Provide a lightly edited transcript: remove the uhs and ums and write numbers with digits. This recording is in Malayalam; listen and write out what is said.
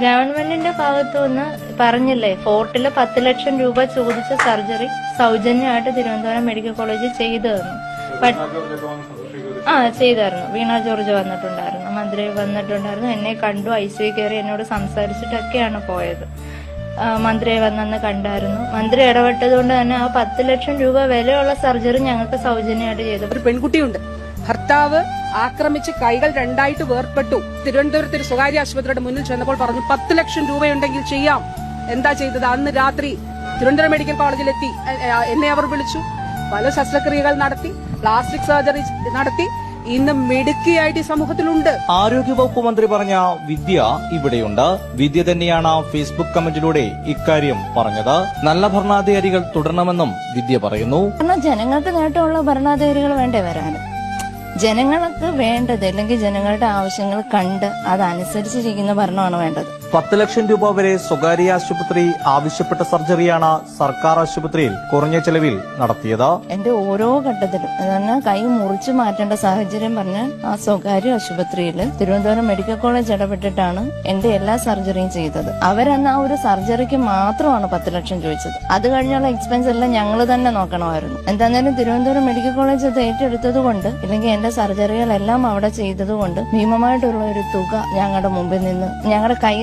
ഗവൺമെന്റിന്റെ ഭാഗത്തുനിന്ന് പറഞ്ഞില്ലേ, ഫോർട്ടില് 10 ലക്ഷം രൂപ ചോദിച്ച സർജറി സൗജന്യമായിട്ട് തിരുവനന്തപുരം മെഡിക്കൽ കോളേജിൽ ചെയ്തു തന്നു. ചെയ്തായിരുന്നു. വീണ ജോർജ് വന്നിട്ടുണ്ടായിരുന്നു, മന്ത്രി വന്നിട്ടുണ്ടായിരുന്നു, എന്നെ കണ്ടു, ICU കയറി എന്നോട് സംസാരിച്ചിട്ടൊക്കെയാണ് പോയത്. മന്ത്രിയെ വന്നെന്ന് കണ്ടായിരുന്നു. മന്ത്രി ഇടപെട്ടത് കൊണ്ട് തന്നെ ആ 10 ലക്ഷം രൂപ വിലയുള്ള സർജറി ഞങ്ങൾക്ക് സൗജന്യമായിട്ട് ചെയ്തു. ഒരു പെൺകുട്ടിയുണ്ട്, ഭർത്താവ് ആക്രമിച്ച് കൈകൾ രണ്ടായിട്ട് വേർപെട്ടു. തിരുവനന്തപുരത്ത് ഒരു സ്വകാര്യ ആശുപത്രിയുടെ മുന്നിൽ ചെന്നപ്പോൾ പറഞ്ഞു 10 ലക്ഷം രൂപയുണ്ടെങ്കിൽ ചെയ്യാം. എന്താ ചെയ്തത്? അന്ന് രാത്രി തിരുവനന്തപുരം മെഡിക്കൽ കോളേജിലെത്തി എന്നെ അവർ വിളിച്ചു. പല ശസ്ത്രക്രിയകൾ നടത്തി, പ്ലാസ്റ്റിക് സർജറി നടത്തി. ഇന്ന് മിടുക്കിയായിട്ട് ഈ സമൂഹത്തിലുണ്ട്. ആരോഗ്യവകുപ്പ് മന്ത്രി പറഞ്ഞ വിദ്യ ഇവിടെയുണ്ട്. വിദ്യ തന്നെയാണ് ഫേസ്ബുക്ക് കമന്റിലൂടെ ഇക്കാര്യം പറഞ്ഞത്. നല്ല ഭരണാധികാരികൾ തുടരണമെന്നും വിദ്യ പറയുന്നു. ജനങ്ങൾക്ക് നേട്ടമുള്ള ഭരണാധികാരികൾ വേണ്ടേ വരാൻ? ജനങ്ങൾക്ക് വേണ്ടത്, അല്ലെങ്കിൽ ജനങ്ങളുടെ ആവശ്യങ്ങൾ കണ്ട് അതനുസരിച്ചിരിക്കുന്ന ഭരണമാണ് വേണ്ടത്. 10 ലക്ഷം രൂപ വരെ സ്വകാര്യ ആശുപത്രി ആവശ്യപ്പെട്ട സർജറിയാണ് സർക്കാർ ആശുപത്രിയിൽ കുറഞ്ഞ ചെലവിൽ നടത്തിയത്. എന്റെ ഓരോ ഘട്ടത്തിലും അതാണ് കൈ മുറിച്ചു മാറ്റേണ്ട സാഹചര്യം പറഞ്ഞ് ആ സ്വകാര്യ ആശുപത്രിയിൽ തിരുവനന്തപുരം മെഡിക്കൽ കോളേജ് ഇടപെട്ടിട്ടാണ് എന്റെ എല്ലാ സർജറിയും ചെയ്തത്. അവരന്ന് ആ ഒരു സർജറിക്ക് മാത്രമാണ് 10 ലക്ഷം ചോദിച്ചത്. അത് കഴിഞ്ഞുള്ള എക്സ്പെൻസ് എല്ലാം ഞങ്ങൾ തന്നെ നോക്കണമായിരുന്നു. എന്തായാലും തിരുവനന്തപുരം മെഡിക്കൽ കോളേജ് അത് ഏറ്റെടുത്തത് കൊണ്ട്, ഇല്ലെങ്കിൽ എന്റെ സർജറികളെല്ലാം അവിടെ ചെയ്തത് കൊണ്ട് ഭീമമായിട്ടുള്ള ഒരു തുക ഞങ്ങളുടെ മുമ്പിൽ നിന്ന്, ഞങ്ങളുടെ കൈ